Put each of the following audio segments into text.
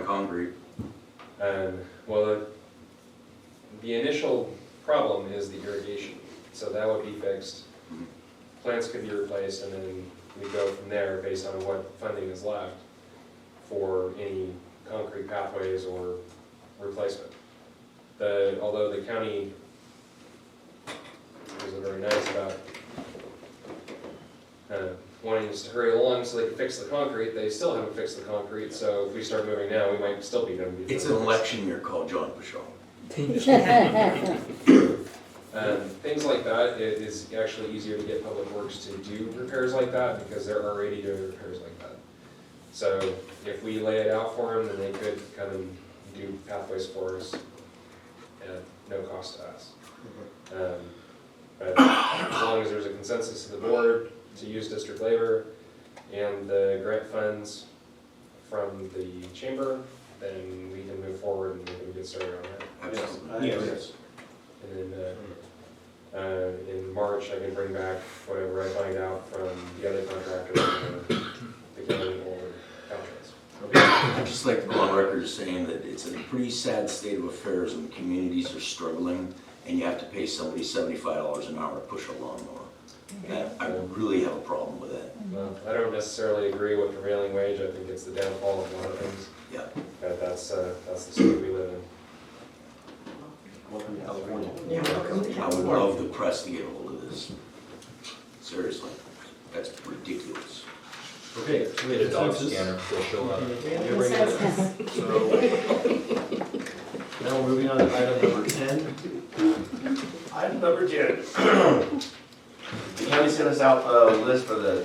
concrete. Well, the initial problem is the irrigation, so that would be fixed. Plants could be replaced, and then we go from there based on what funding is left for any concrete pathways or replacement. Although the county was very nice about wanting us to hurry along so they could fix the concrete, they still haven't fixed the concrete, so if we start moving now, we might still be done. It's an election year called John Pashon. Things like that, it is actually easier to get Public Works to do repairs like that because they're already doing repairs like that. So if we lay it out for them, then they could come and do pathways for us at no cost to us. But as long as there's a consensus to the board to use district labor and the grant funds from the chamber, then we can move forward and we can get started on that. Absolutely. Yes. And then in March, I can bring back whatever I find out from the other contractors, the county or Caltrans. I'd just like to go on record as saying that it's in a pretty sad state of affairs when communities are struggling and you have to pay somebody $75 an hour to push a lawnmower. I really have a problem with that. Well, I don't necessarily agree with prevailing wage. I think it's the downfall of a lot of things. Yeah. But that's the state we live in. Welcome to California. I would love the press to get a hold of this. Seriously, that's ridiculous. Okay, we had a dog scanner will show up. So, now moving on to item number 10. Item number 10. The county sent us out a list for the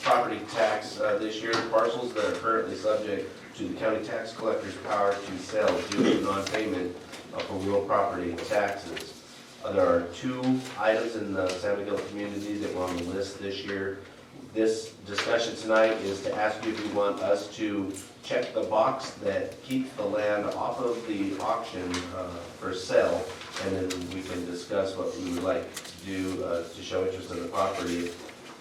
property tax this year, parcels that are currently subject to the county tax collector's power to sell due to non-payment for real property taxes. There are 2 items in the San Miguel community that were on the list this year. This discussion tonight is to ask you if you want us to check the box that keeps the land off of the auction for sale, and then we can discuss what we would like to do to show interest in the property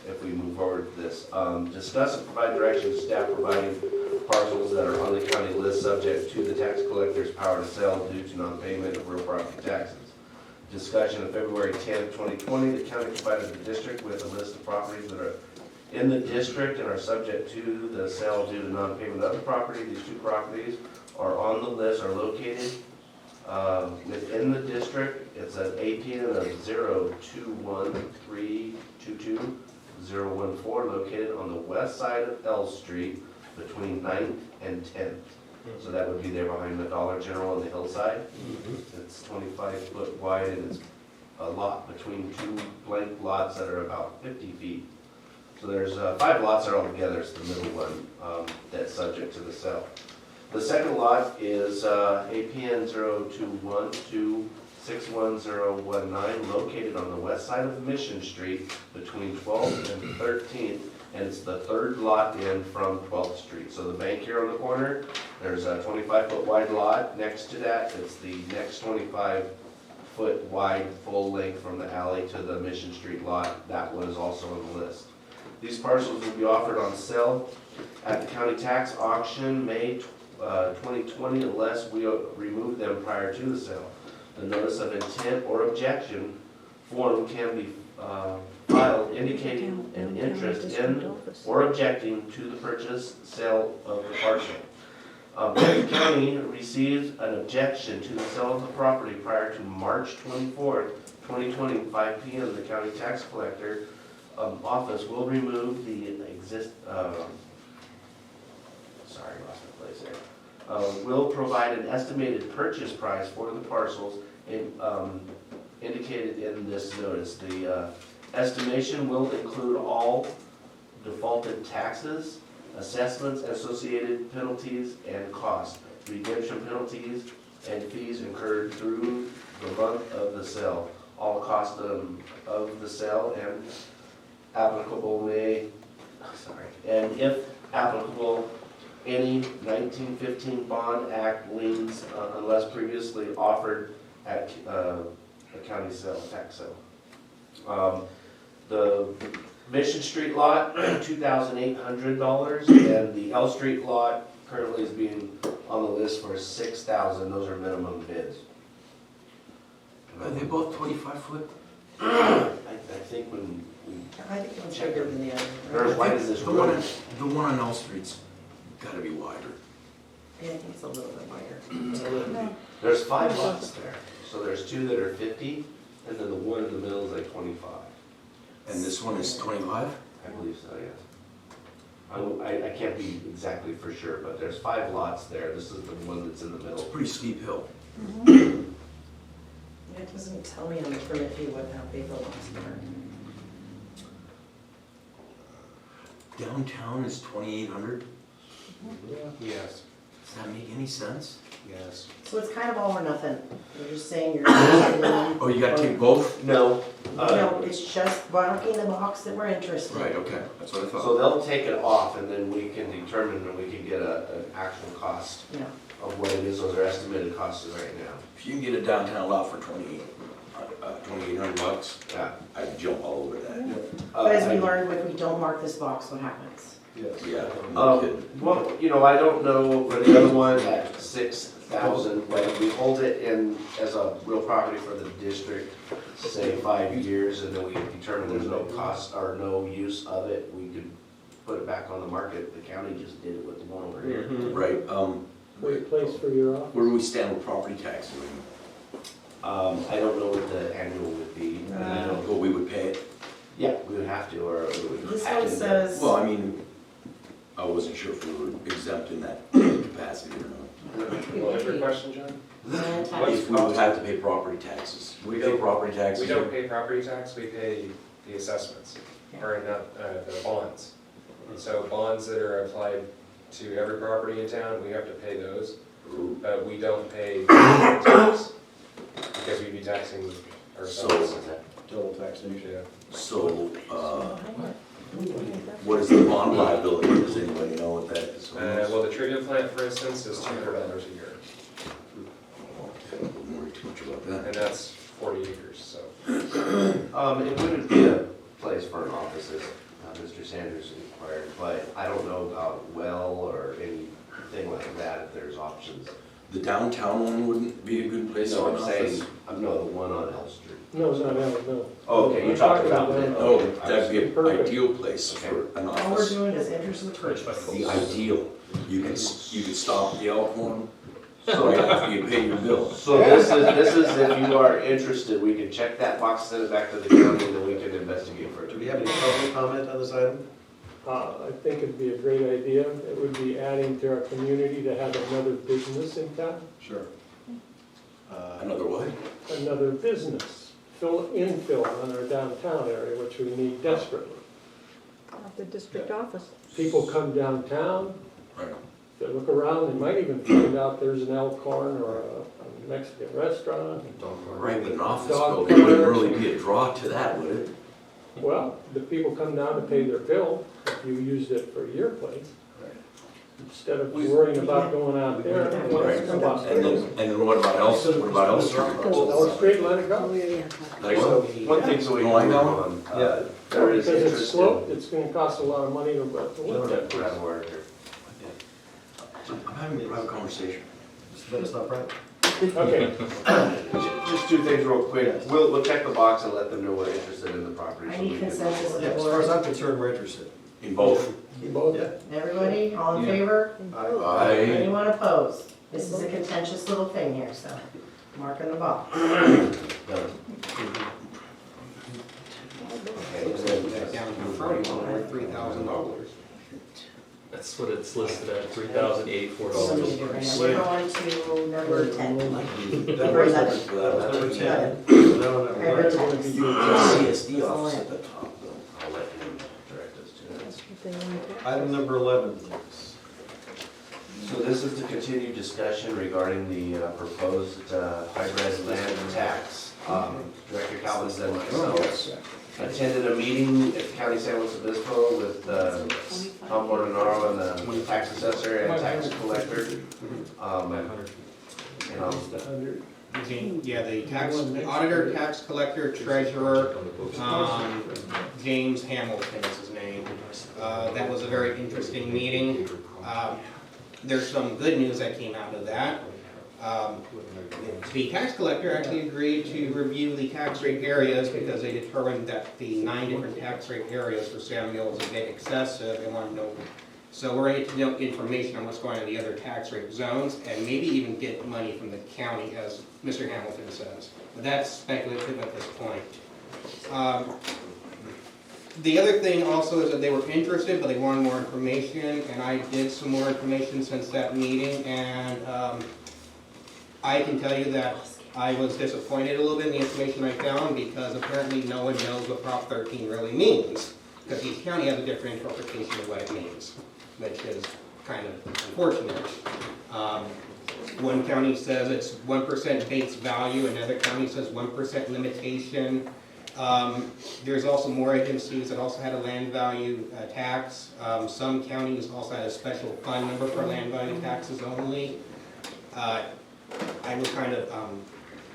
if we move forward with this. Discuss and provide direction to staff providing parcels that are on the county list subject to the tax collector's power to sell due to non-payment of real property taxes. Discussion of February 10, 2020, the county provided the district with a list of properties that are in the district and are subject to the sale due to non-payment of the property. These 2 properties are on the list, are located within the district. It's an APN of 021322014, located on the west side of L Street between 9th and 10th. So that would be there behind the Dollar General on the hillside. It's 25 foot wide and it's a lot between 2 blank lots that are about 50 feet. So there's 5 lots there altogether. It's the middle one that's subject to the sale. The second lot is APN 021261019, located on the west side of Mission Street between 12th and 13th, and it's the 3rd lot in from 12th Street. So the bank here on the corner, there's a 25-foot wide lot. Next to that, it's the next 25-foot wide full length from the alley to the Mission Street lot. That one is also on the list. These parcels will be offered on sale at the county tax auction May 2020 unless we remove them prior to the sale. The notice of intent or objection form can be filed indicating an interest in or objecting to the purchase, sale of the parcel. If the county receives an objection to the sale of the property prior to March 24th, 2020, 5 p.m., the county tax collector office will remove the will provide an estimated purchase price for the parcels indicated in this notice. The estimation will include all defaulted taxes, assessments, associated penalties, and costs, redemption penalties, and fees incurred through the month of the sale. All costs of the sale and applicable and if applicable, any 1915 Bond Act liens unless previously offered at a county sale, tax sale. The Mission Street lot, $2,800, and the L Street lot currently is being on the list for 6,000, those are minimum bids. Are they both 25-foot? I think when we, I think one's bigger than the other. they're as wide as this The one room. the one on L Street's gotta be wider. Yeah, I think it's a little bit wider. There's 5 lots there, so there's 2 that are 50, and then the one in the middle is like 25. And this one is 25? I believe so, yes. I can't be exactly for sure, but there's 5 lots there. This is the one that's in the It's a middle. pretty steep hill. It doesn't tell me on the permit fee how big the lots are. Downtown is 2,800. Yes, Does that make any sense? yes. So it's kind of all or nothing. You're just saying you're interested in. Oh, you gotta take both? No. No, it's just marking the box that we're interested in. Right, okay, that's what I So thought. they'll take it off, and then we can determine, and we can get an actual cost Yeah. of what it is. Those are estimated costs right now. If you can get a downtown lot for 2,800 bucks, Yeah. I'd jump all over that. But as we learned, if we don't mark this box, what happens? Yeah, no kidding. Well, I don't know for the other one at 6,000, but we hold it in as a real property for the district, say 5 years, and then we determine there's no cost or no use of it, we could put it back on the market. The county just did it with the one over here. Right, Great place for your office. where do we stand with property taxes? I don't know what the annual would be, and I don't, Well, we would pay it. yeah, we would have to, or we would This have one to. says, Well, I mean, I wasn't sure if we were exempt in that capacity or not. What was your question, John? land tax. If we would have to pay property taxes. We pay property taxes. We don't pay property tax, we pay the assessments, or not, the bonds. So bonds that are applied to every property in town, we have to pay those, but we don't pay tax, because we'd be taxing ourselves. Total taxation. Yeah. So, what is the bond liability? Does anybody know what that is? Well, the treatment plant, for instance, is $200 a year, I wouldn't worry too much about that. and that's 40 acres, so. It wouldn't be a place for an office, as Mr. Sanders inquired, but I don't know about well or anything like that, if there's options. The downtown one wouldn't be a good place No, for I'm an saying, office? no, the one on L Street. No, no. Okay, you're talking about that. Oh, Okay. that'd be an Perfect. ideal place for an All we're office. doing is interest of the purchase. The ideal. You can stop the Elkhorn, right after you pay your bill. So this is if you are interested, we can check that box, send it back to the county, and then we can investigate further. Do we have any public comment on this item? I think it'd be a great idea. It would be adding to our community to have another business in town, Sure. Another what? another business. Infill on our downtown area, which we need desperately. At the district office. People come downtown, Right. they look around, they might even find out there's an Elkhorn or a Mexican restaurant. Right, but an office Dog building wouldn't park. really be a draw to that, would it? Well, the people come down to pay their bill if you used it for your place. Instead of worrying about going out there. Right. Come on. And then what about else? What about else? Elm Street, let it go. Like, So, one thing so we You can like move that on, there is Because it's interest sloped, in. it's gonna cost a lot of money to look at. Brad Worker. I'm having a private conversation. But it's not private. Okay, Just 2 things real quick. We'll check the box and let them know we're interested in the property. I so need we can- consensus of Yeah, the as far as board. I'm concerned, we're interested. In both. both. Yeah. Everybody, all in Yeah. favor? I, Anyone opposed? This is a contentious little thing here, so marking the box. Done. Okay, and then down in front, over $3,000. That's what it's listed at, $3,084. So we need to bring it. We're going to number 10. That Number was 11. number 10. No, Okay, no, we're no. next. CSD office at the top though. I'll let him direct us to it. That's what they want to. Item number 11, please. So this is to continue discussion regarding the proposed hybrid land tax. Director Calvin's and myself attended a meeting at County San Luis Obispo with Tom Bordenaro and the tax assessor and tax collector. Yeah, the tax auditor, tax collector, treasurer, James Hamilton is his name. That was a very interesting meeting. there's some good news that came out of that. The tax collector actually agreed to review the tax rate areas because they determined that the 9 different tax rate areas for Samuel was a bit excessive. They wanted to know, so we're going to get information on what's going on in the other tax rate zones and maybe even get money from the county, as Mr. Hamilton says. But that's speculative at this point. The other thing also is that they were interested, but they wanted more information, and I did some more information since that meeting, and I can tell you that I was disappointed a little bit in the information I found, because apparently no one knows what Prop 13 really means, because each county has a different interpretation of what it means, which is kind of unfortunate. One county says it's 1% base value, another county says 1% limitation. There's also more agencies that also had a land value tax. Some counties also had a special fund number for land value taxes only. I was kind of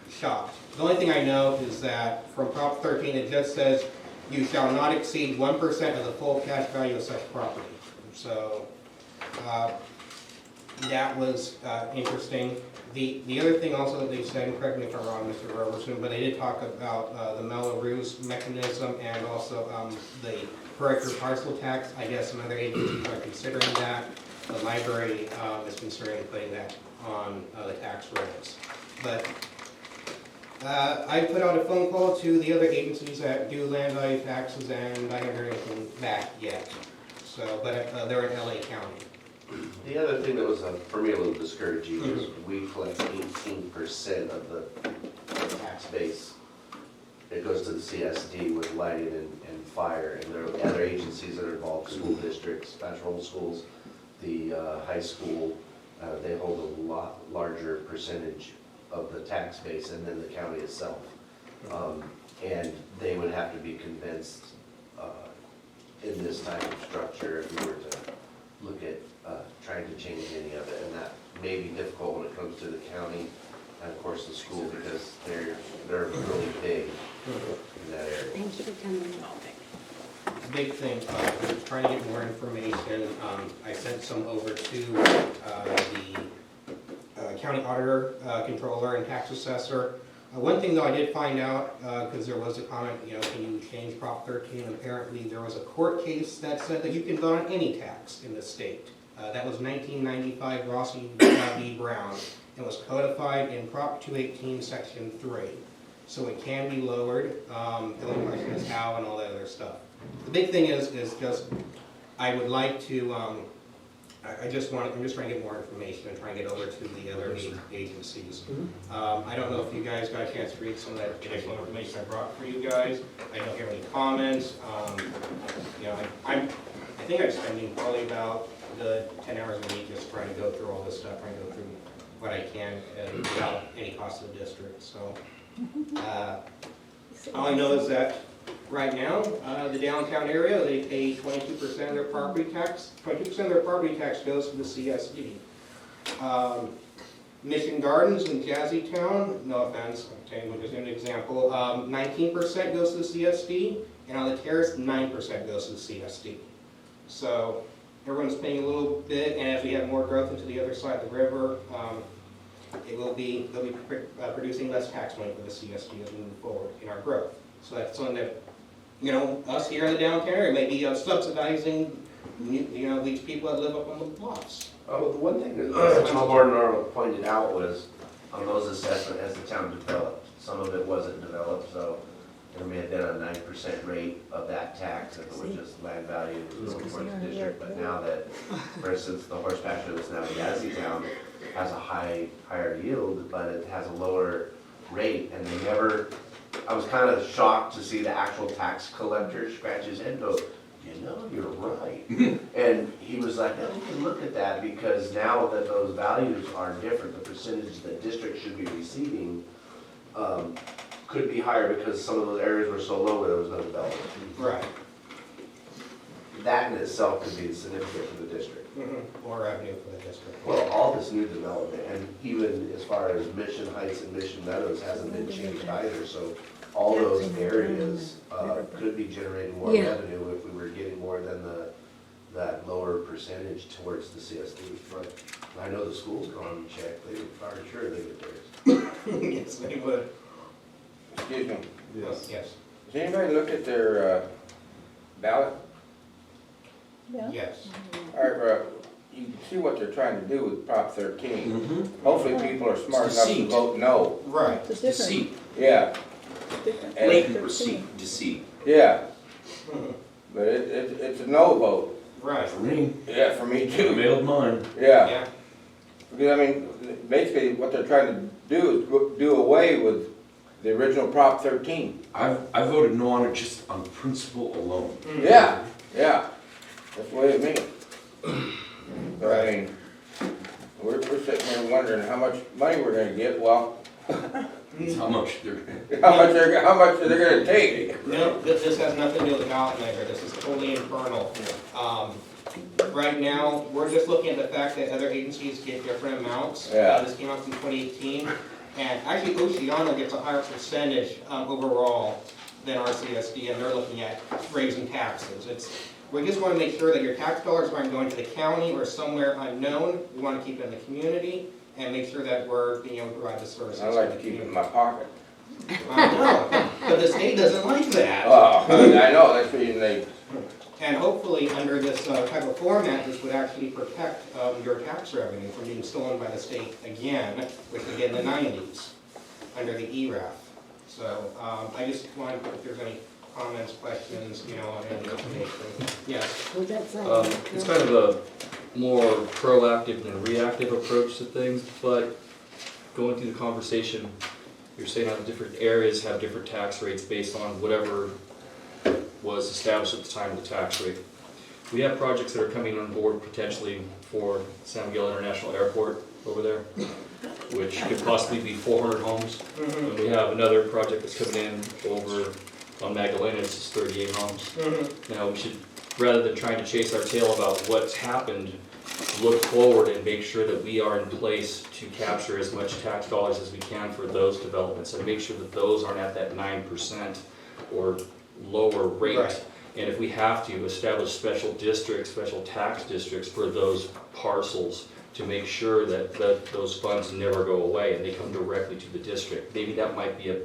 shocked. The only thing I know is that from Prop 13, it just says you shall not exceed 1% of the full cash value of such property. So that was interesting. The other thing also that they said, and correct me if I'm wrong, Mr. Robertson, but they did talk about the Mello-Roos mechanism and also the per acre parcel tax. I guess some other agencies are considering that. The library is considering putting that on the tax rolls. But I put out a phone call to the other agencies that do land value taxes, and I haven't heard anything back yet. So, but they're in LA County. The other thing that was, for me, a little discouraging is we collect 18% of the tax base. It goes to the CSD with lighting and fire, and there are other agencies that are involved, school districts, special schools, the high school, they hold a lot larger percentage of the tax base and then the county itself. And they would have to be convinced in this type of structure if we were to look at trying to change any of it, and that may be difficult when it comes to the county and of course the school, because they're really big in that area. Thank you for coming. Big thing, trying to get more information. I sent some over to the county auditor, controller, and tax assessor. One thing though I did find out, because there was a comment, can you change Prop 13? Apparently there was a court case that said that you can vote on any tax in the state. That was 1995 Rossi v. Brown. It was codified in Prop 218, Section 3. So it can be lowered. The only question is how and all that other stuff. The big thing is just, I would like to, I'm just trying to get more information and try and get over to the other agencies. I don't know if you guys got a chance to read some of that additional information I brought for you guys. I don't hear any comments. I think I'm spending probably about the 10 hours a week just trying to go through all this stuff, trying to go through what I can without any cost to the district. So all I know is that right now, the downtown area, they pay 22% of their property tax. 22% of their property tax goes to the CSD. Mission Gardens in Jazzy Town, no offense, I'm saying just an example, 19% goes to the CSD, and on the terrace, 9% goes to the CSD. So everyone's paying a little bit, and as we have more growth into the other side of the river, they'll be producing less tax money for the CSD as we move forward in our growth. So that's something that, us here in the downtown area may be subsidizing, these people that live up on the lots. Oh, the one thing that Tom Gordon pointed out was on those assessments as the town developed, some of it wasn't developed, so there may have been a 9% rate of that tax if it was just land value going towards the district. But now that, for instance, the horse pasture that's now in Yazzie Town has a higher yield, but it has a lower rate, and they never, I was kind of shocked to see the actual tax collector scratch his head and go, you're right. And he was like, we can look at that, because now that those values are different, the percentage that districts should be receiving could be higher because some of those areas were so low where there was no development. Right. That in itself could be significant for the district. More revenue for the district. Well, all this new development, and even as far as Mission Heights and Mission Meadows hasn't been changed either, so all those areas could be generating more revenue if we were getting more than the that lower percentage towards the CSD. Right. I know the schools go on and check, they would probably sure they get theirs. Yes, they would. Excuse me, Yes. has anybody looked at their ballot? Yeah. Yes. All right, you can see what they're trying to do with Prop 13. Mm-hmm. Hopefully people are smart It's enough to deceit. vote no. Right. It's different. Deceit, Yeah, different. And- blatant deceit. yeah, Mhm. but it's a no vote. Right. For me, Yeah, for me I too. mailed mine. Yeah, Yeah. because I mean, basically what they're trying to do is do away with the original Prop 13. I voted no on it just on principle alone. Yeah, yeah, that's the way it means. But I mean, we're sitting here wondering how much money we're gonna get, well, It's how much they're. how much are they gonna take? No, this has nothing to do with the ballot measure, this is totally internal. Right now, we're just looking at the fact that other agencies get different amounts. Yeah. This came out in 2018, and actually Oceana gets a higher percentage overall than our CSD, and they're looking at raising taxes. We just want to make sure that your tax dollars aren't going to the county or somewhere unknown. We want to keep it in the community and make sure that we're being able to provide the services. I like to keep it in my pocket. I know, but the state doesn't like that. Oh, I know, that's the reason they, And hopefully, under this type of format, this would actually protect your tax revenue from being stolen by the state again, which we did in the 90s, under the ERAF. So I just want, if there's any comments, questions, on any information. Yes. It's kind of a more proactive than reactive approach to things, but going through the conversation, you're saying how different areas have different tax rates based on whatever was established at the time of the tax rate. We have projects that are coming on board potentially for San Miguel International Airport over there, which could possibly be 400 homes. And we have another project that's coming in over on Magdalena, it's just 38 homes. Now, we should, rather than trying to chase our tail about what's happened, look forward and make sure that we are in place to capture as much tax dollars as we can for those developments and make sure that those aren't at that 9% or lower rate. Right. And if we have to, establish special districts, special tax districts for those parcels to make sure that those funds never go away and they come directly to the district. Maybe that might be a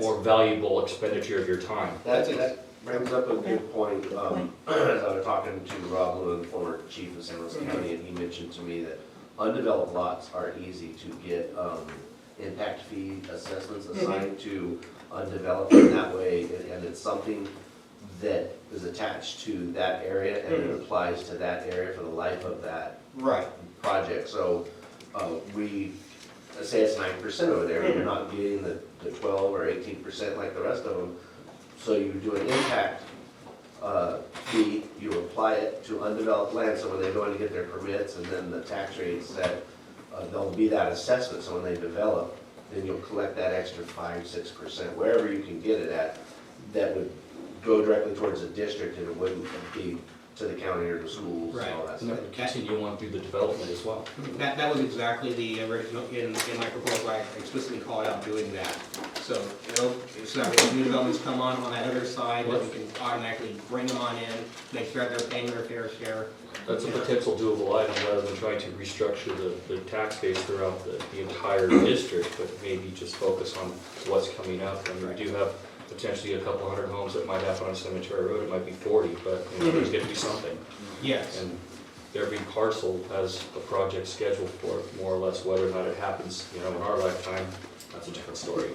more valuable expenditure of your time. That brings up a good point. As I was talking to Rob Lewin, the former chief of San Luis County, and he mentioned to me that undeveloped lots are easy to get impact fee assessments assigned to undeveloped in that way, and it's something that is attached to that area and it applies to that area for the life of that Right. project. So we say it's 9% over there, you're not getting the 12 or 18% like the rest of them. So you do an impact fee, you apply it to undeveloped land, so when they go in to get their permits and then the tax rate's set, there'll be that assessment, so when they develop, then you'll collect that extra 5-6%, wherever you can get it at, that would go directly towards the district and it wouldn't be to the county or the schools and all that And that stuff. would continue on through the development as well. That was exactly the original, in my proposal, I explicitly called out doing that. So, so that when new developments come on that other side, that we can automatically bring them on in, make sure that they're paying their fair share. That's a potential doable item rather than trying to restructure the tax base throughout the entire district, but maybe just focus on what's coming up. And we do have potentially a couple hundred homes that might happen on Cemetery Road, it might be 40, but there's going to be something. Yes. And every parcel has a project scheduled for it, more or less, whether or not it happens, in our lifetime, that's a different story.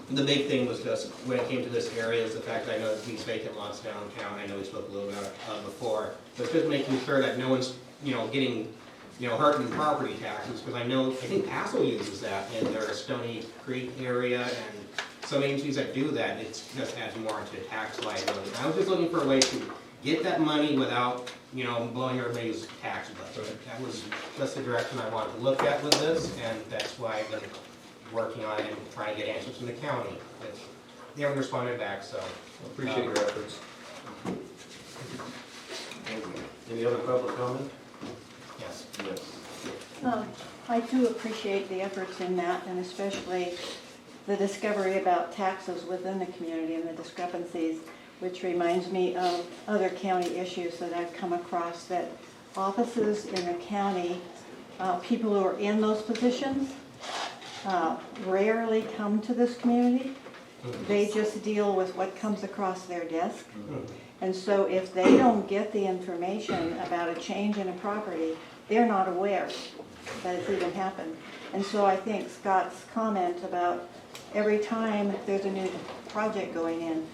The big thing was just, when it came to this area, is the fact that I know these vacant lots downtown, I know we spoke a little about it before, but just making sure that no one's, getting, hurt in property taxes, because I think Castle uses that in their Stony Creek area, and some agencies that do that, it just adds more into tax liability. I was just looking for a way to get that money without, blowing everybody's tax budget. That was just the direction I wanted to look at with this, and that's why I've been working on it and trying to get answers from the county. But they haven't responded back, so. Appreciate your efforts. Any other public comment? Yes. Yes. I do appreciate the efforts in that, and especially the discovery about taxes within the community and the discrepancies. which reminds me of other county issues that I've come across, that offices in the county, people who are in those positions, rarely come to this community. They just deal with what comes across their desk. And so if they don't get the information about a change in a property, they're not aware that it's even happened. And so I think Scott's comment about every time there's a new project going in,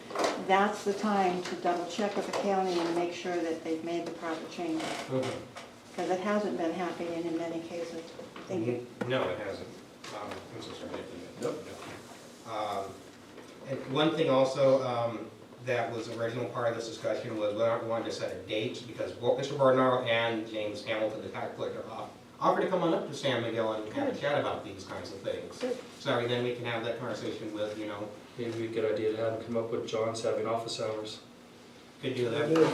that's the time to double check with the county and make sure that they've made the proper changes. Because it hasn't been happening in many cases. Thank you. No, it hasn't. I'm so sorry. Nope. And one thing also that was the original part of this discussion was whether we wanted to set a date, because Mr. Bernardo and James Hamilton, the tax collector, offered to come on up to San Miguel and have a chat about these kinds of things. Good. So then we can have that conversation with, you know, Maybe it'd be a good idea to have him come up with John's having office hours. could do that. Yeah.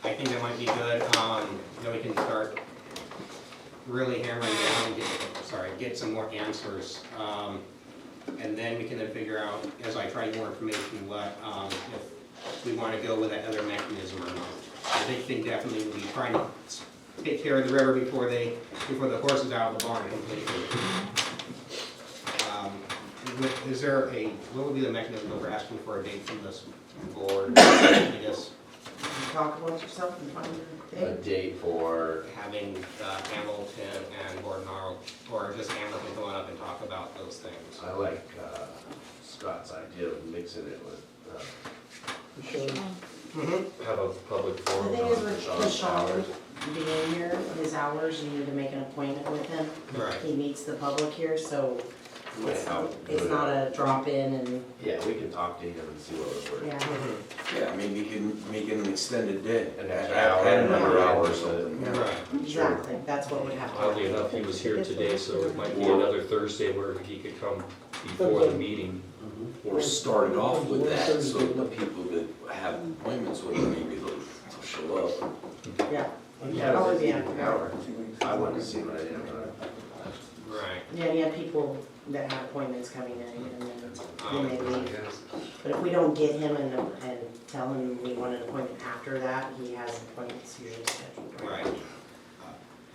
I think that might be good. Then we can start really hammering down and get some more answers. And then we can then figure out, as I try more information, what, if we want to go with that other mechanism or not. I think definitely we'll be trying to take care of the river before the horse is out of the barn completely. Is there what would be the mechanism that we're asking for a date from this board? I guess Talk amongst yourself and find a A date. date for, having Hamilton and Bernardo, or just Hamilton going up and talk about those things. I like Scott's idea of mixing it with, Have a public The forum. thing is on with Sean's Sean hours. being here, his hours, you need to make an appointment with him. Right. He meets the public here, so we might have- it's not a drop-in and, Yeah, we can talk to him and see what would work. yeah. Yeah, maybe you can make it an extended day. An extra Add hour. another hour or something. Right. Exactly, that's what would have to Oddly happen. enough, he was here today, so it might be another Thursday where he could come before the meeting. Or start it off with that, so the people that have appointments with him, maybe they'll show up. Yeah. Yeah, Always be an after hour. I want to see what I am. Right. Yeah, he had people that had appointments coming in and then they leave. But if we don't get him and tell him we want an appointment after that, he has appointments usually scheduled. Right.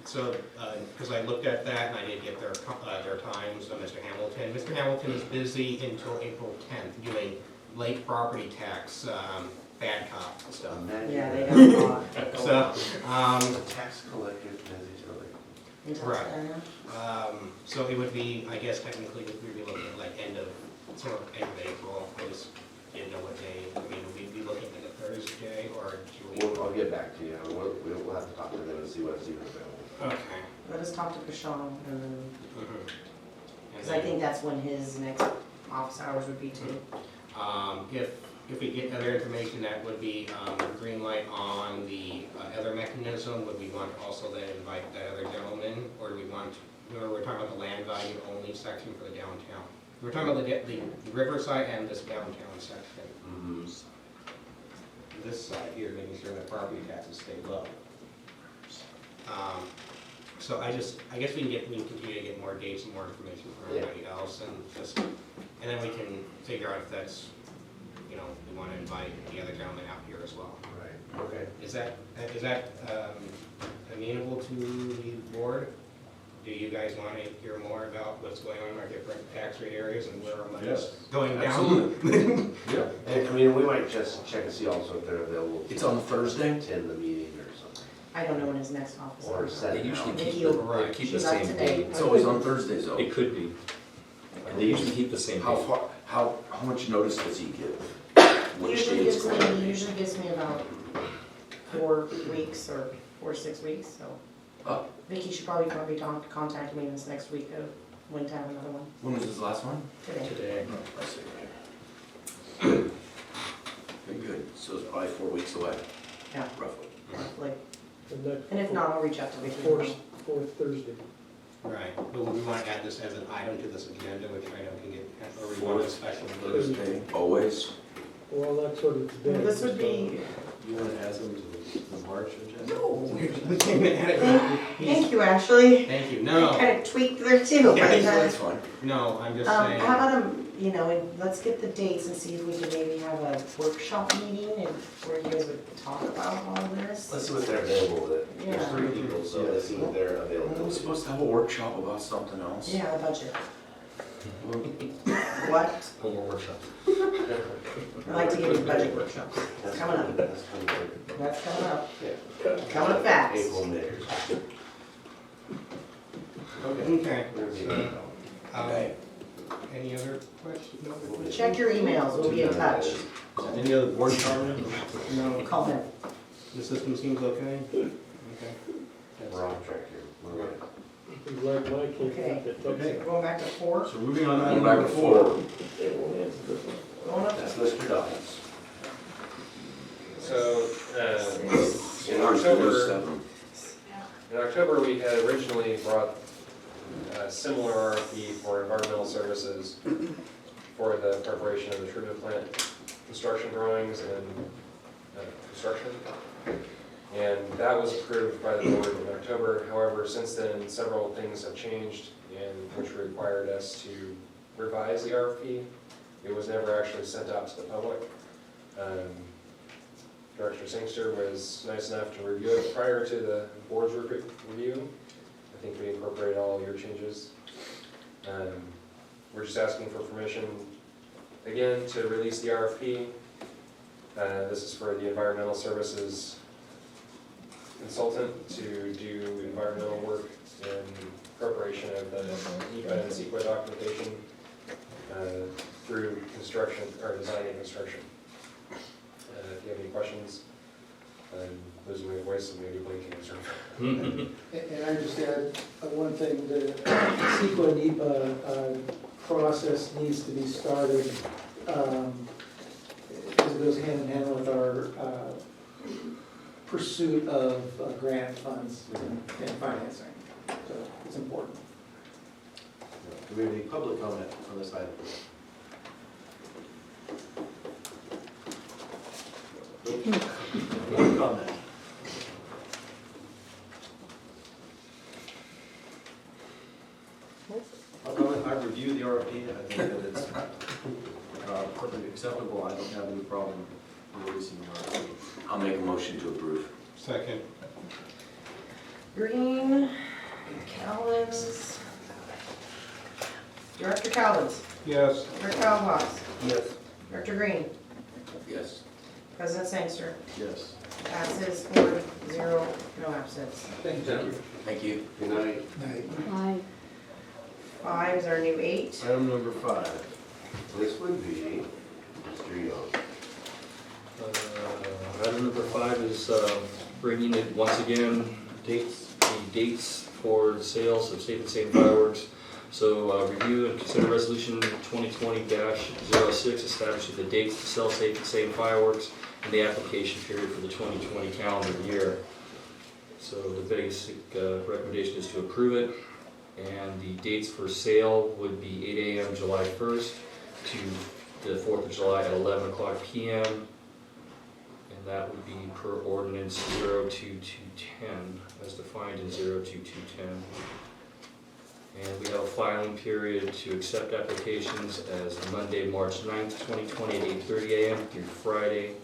So, because I looked at that and I did get their times, Mr. Hamilton. Mr. Hamilton is busy until April 10th doing late property tax, bad cop stuff. Yeah, they got a lot. So, Tax collector, busy till Until Right. then. so it would be, I guess technically, we'd be looking at like end of April. I just didn't know what day. I mean, we'd be looking at a Thursday or Julie. I'll get back to you. We'll have to talk to them and see what's even available. Okay. Let us talk to Prashant and then, Mhm. because I think that's when his next office hours would be too. If we get other information, that would be green light on the other mechanism, would we want to also then invite that other gentleman? Or do we want, we're talking about the land value only section for the downtown? We're talking about the riverside and this downtown section. This side here, making sure that property taxes stay low. So I guess we can continue to get more dates and more information from everybody else and then we can figure out if that's, you know, we want to invite the other gentleman out here as well. Right, okay. Is that amenable to the board? Do you guys want to hear more about what's going on in our different tax rate areas and where our money's going down? Absolutely. Yeah. And, I mean, we might just check and see also if they're available. It's on Thursday? Attend the meeting or something. I don't know when his next office Or hours are. set They it usually out. keep He'll- the, keep the She's up same to date. date. It's always on Thursdays though. It could be. They usually keep the same How date. far, how much notice does he give? Which He days? usually gives me about 4 weeks or 4 to 6 weeks, so. Oh. Vicky should probably contact me this next week of when to have another one When was his last one? today. Today. I see. Very good. So it's probably 4 weeks away, Yeah, roughly. like, And that's and if not, I'll reach out to Vicky. fourth Thursday. Right, but we want to add this as an item to this agenda, which I know can get, or we want a special. Thursday, always. Well, that's what it's been. This would be, You want to add them to The March agenda? No, we came in at it. Thank you, Ashley. Thank you, I no, kind of tweaked there too, Yeah, but, That's fine. no, I'm just saying. how about, you know, and let's get the dates and see if we can maybe have a workshop meeting and where you guys would talk about all this. Let's see what they're available with. There's Yeah. 3 people, so let's see what they're Are we available. supposed to have a workshop about something else? Yeah, the budget. What? One more workshop. I'd like to get into budget workshops. It's coming up. That's coming up. That's coming up. Yeah. Coming up fast. April, May. Okay. Okay, um, Okay. any other questions? Check your emails, we'll be in touch. Any other board comments? No, call him. The system seems okay? Okay. We're on track here. We're good. Like Mike, he Okay. got the Going back to 4, So moving on to Going item back number to 4. going up That's to Mr. Dawes. So, 6. in October, we had originally brought a similar RFP for environmental services for the preparation of the treatment plant construction drawings and construction. And that was approved by the board in October. However, since then, several things have changed and which required us to revise the RFP. It was never actually sent out to the public. Director Sangster was nice enough to review it prior to the board's review. I think we incorporated all your changes. We're just asking for permission, again, to release the RFP. This is for the environmental services consultant to do environmental work in preparation of the NEPA and CEQA documentation through construction, or design and construction. If you have any questions, I'm losing my voice and maybe blinking or something. And I just add one thing, the CEQA NEPA process needs to be started, because it goes hand in hand with our pursuit of grant funds and financing, so it's important. Do we have any public comment on this item? Public comment. I've reviewed the RFP, I think that it's perfectly acceptable, I don't have any problem releasing the RFP. I'll make a motion to approve. Second. Green, Calvin's. Director Calvin's. Yes. Director Calhoun. Yes. Director Green. Yes. President Sangster. Yes. Passes 4-0, no absence. Thank you. Thank you. Good night. Aye. 5 is our new 8. Item number 5. This would be Mr. Young. Item number 5 is bringing it once again, the dates for sales of Safe and Sane fireworks. So review and consider resolution 2020-06 establishing the dates to sell Safe and Sane fireworks and the application period for the 2020 calendar year. So the basic recommendation is to approve it, and the dates for sale would be 8 a.m. July 1st to the 4th of July at 11 o'clock p.m. And that would be per ordinance 02210 as defined in 02210. And we have a filing period to accept applications as Monday, March 9th, 2020 at 8:30 a.m. through Friday,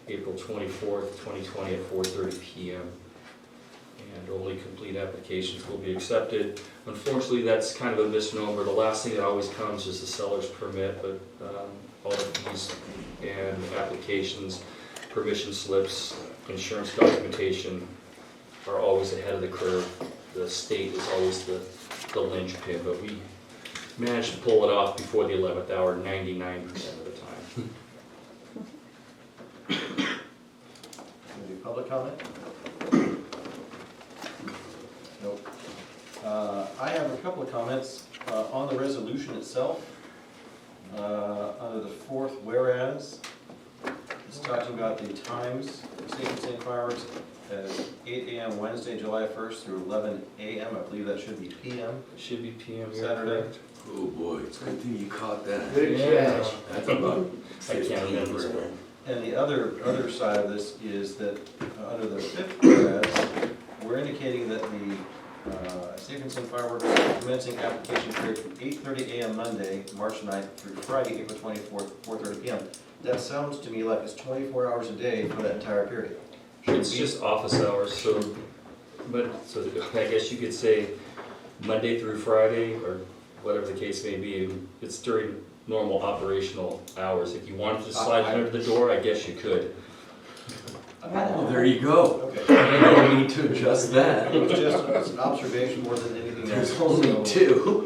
April 24th, 2020 at 4:30 p.m. And only complete applications will be accepted. Unfortunately, that's kind of a misnomer. The last thing that always comes is the seller's permit, but all the fees and applications, permission slips, insurance documentation are always ahead of the curve. The state is always the linchpin, but we managed to pull it off before the 11th hour 99% of the time. Any public comment? Nope. I have a couple of comments on the resolution itself. Under the 4th whereas, it's talking about the times for Safe and Sane fireworks as 8 a.m. Wednesday, July 1st through 11 a.m. I believe that should be p.m. It should be PM here. Saturday. correct? Oh boy, it's a good thing you caught that. Good Yeah. catch. That's about I can't 15 remember. percent. And the other side of this is that under the fifth whereas, we're indicating that the Stevenson fireworks commencing application period from 8:30 a.m. Monday, March 9th through Friday, April 24th, 4:30 p.m. That sounds to me like it's 24 hours a day for that entire period. It's just office hours, so I guess you could say Monday through Friday, or whatever the case may be. It's during normal operational hours. If you wanted to slide it under the door, I guess you could. Oh, there you go. Okay. I don't need to adjust that. It was just it's an observation more than anything else. There's only two.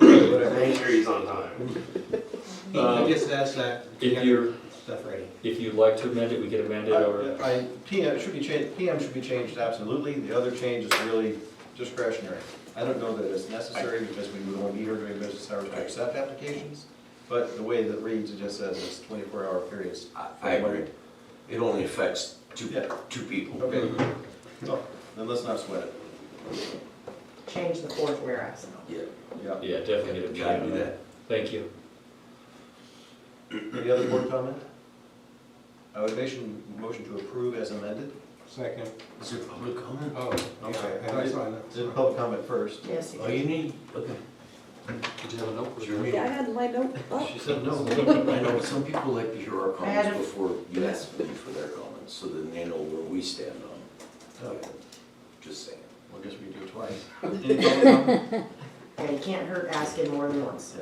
Whatever. Make sure he's on time. He just asked that. If you're, Stuff ready. if you'd like to amend it, we can amend it, or PM should be changed absolutely. The other change is really discretionary. I don't know that it's necessary because we would only be here during business hours to accept applications. But the way that reads, it just says it's 24-hour periods. I agree. It only affects Yeah. two people. Okay. Oh, then let's not sweat it. Change the fourth whereas. Yeah, Yeah. yeah, definitely get a gotta change do on that. that. Thank you. Any other board comment? I would motion to approve as amended. Second. Is there public comment? Oh, Okay. okay. I saw that. Did public comment first. Yes, Oh, you need, okay. Did you have a note? It's your meeting. Yeah, I had my note up. She said no. I know, but some people like to hear our I had comments a- before you ask them for their comments, so then they know where we stand on. Okay. Just saying. Well, I guess we do it twice. Any public comment? and it can't hurt asking more than once.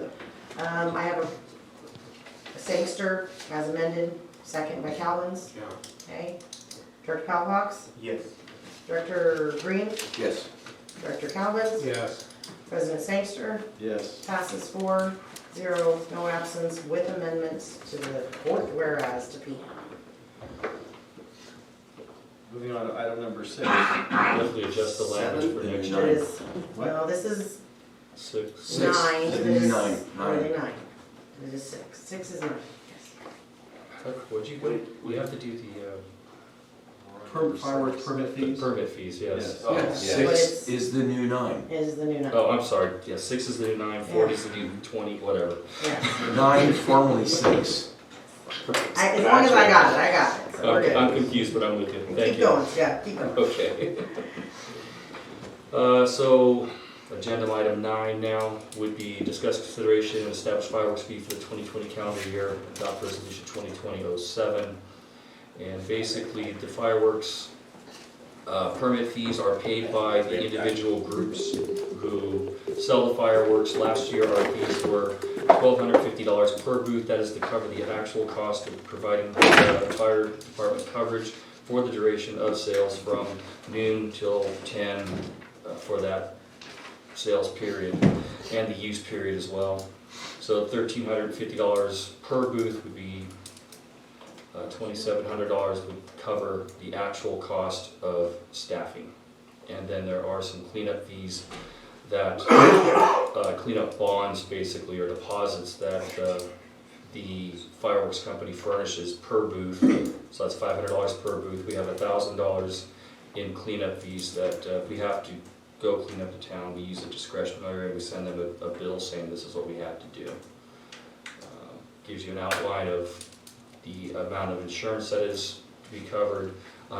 I have a Sangster as amended, second by Calvin's, Yeah. okay? Director Palafox, Yes. Director Green, Yes. Director Calvin's, Yes. President Sangster, Yes. passes 4-0, no absence, with amendments to the fourth whereas to P. Moving on to item number 6. Definitely adjust the language for Seven next and It year. is, no, this is 6. Six. 9, It's it the new is, nine. really 9. It is 6, 6 is 9, yes. We have to do the Fireworks permit fees? permit fees, yes. Yes. Yeah, But 6 it's- is the new 9. It is the new 9. Oh, I'm sorry, yeah, 6 is the new 9, 40 is the new 20, whatever. Yeah. 9, formerly 6. As long as I got it, so we're Okay, I'm good. confused, but I'm with you, thank Keep you. going, yeah, keep going. Okay. So, agenda item 9 now would be discuss consideration and establish fireworks fee for the 2020 calendar year, adopt resolution 2020-07. And basically, the fireworks permit fees are paid by the individual groups who sell the fireworks. Last year, our fees were $1,250 per booth. That is to cover the actual cost of providing the fire department coverage for the duration of sales from noon till 10 for that sales period, and the use period as well. So $1,350 per booth would be $2,700 would cover the actual cost of staffing. And then there are some cleanup fees that, cleanup bonds basically, or deposits that the fireworks company furnishes per booth. So that's $500 per booth. We have $1,000 in cleanup fees that if we have to go clean up the town, we use it discretionary, and we send them a bill saying this is what we have to do. Gives you an outline of the amount of insurance that is to be covered,